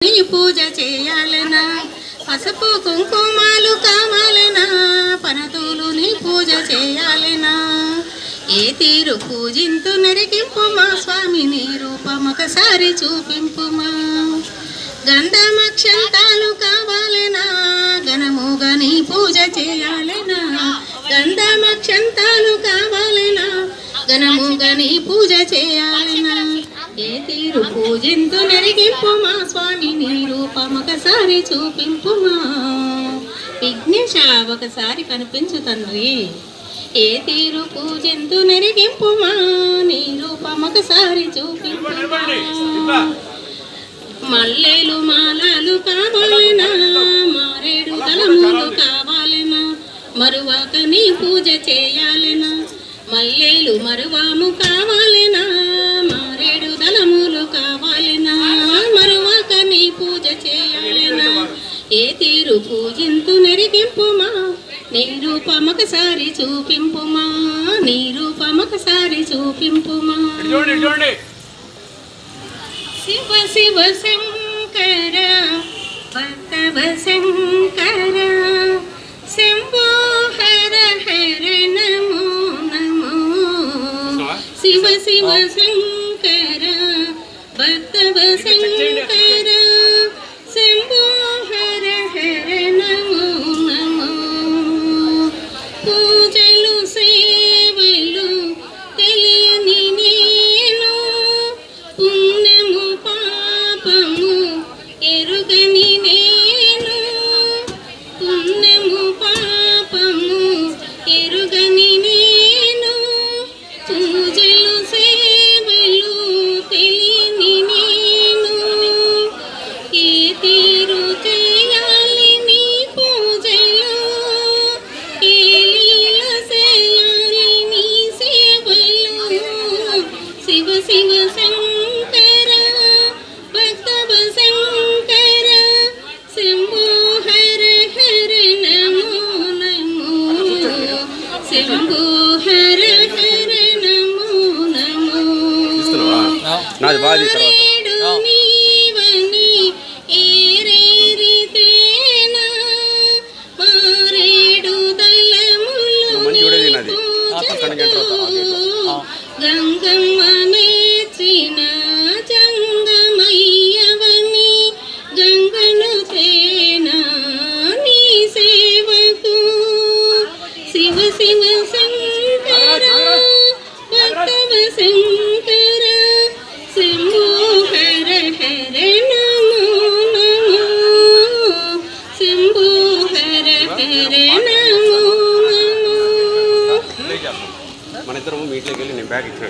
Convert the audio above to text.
నీ పూజ చేయాలనా, పసుపు కుంకుమాలు కావాలనా, పనతులు నీ పూజ చేయాలనా. ఏ తీరు పూజింతు నరికింపుమా స్వామి, నీ రూపమొకసారి చూపింపుమా. గంధమక్షంతాలు కావాలనా, గణముగా నీ పూజ చేయాలనా. గంధమక్షంతాలు కావాలనా, గణముగా నీ పూజ చేయాలనా. ఏ తీరు పూజింతు నెరిగింపుమా స్వామి, నీ రూపమొకసారి చూపింపుమా. విఘ్నేశ ఒకసారి కనిపించు తండ్రి. ఏ తీరు పూజింతు నెరిగింపుమా, నీ రూపమొకసారి చూపింపుమా. మల్లెలు మాలలు కావాలనా, మారేడు దళములు కావాలనా, మరువాక నీ పూజ చేయాలనా. మల్లెలు మరువాము కావాలనా, మారేడు దళములు కావాలనా, మరువాక నీ పూజ చేయాలనా. ఏ తీరు పూజింతు నెరిగింపుమా, నీ రూపమొకసారి చూపింపుమా. నీ రూపమొకసారి చూపింపుమా. శివ శివ శంకర భక్తవ శంకర, శంభో హర హర నమో నమో. శివ శివ శంకర భక్తవ శంకర, శంభో హర హర నమో నమో. పూజలు సేవలు తెలియని నేను, పుణ్యము పాపము ఎరుగని నేను. పుణ్యము పాపము ఎరుగని నేను, పూజలు సేవలు తెలియని నేను. ఏ తీరు చేయాలి నీ పూజలు, ఏ లీల చేయాలి నీ సేవలు. శివ శివ శంకర భక్తవ శంకర, శంభో హర హర నమో నమో. శంభో హర హర నమో నమో. మారేడు నీవని ఏరేరితేనా, మారేడు దళములు గంగమ్మ మేచిన జంగమయ్యవని, గంగను తేనా నీ సేవకు. శివ శివ శంకర భక్తవ శంకర, శంభో హర హర నమో నమో. శంభో హర హర నమో నమో. మన ఇద్దరు మీట్లోకి వెళ్ళి నేను బ్యాగ్ ఇచ్చిన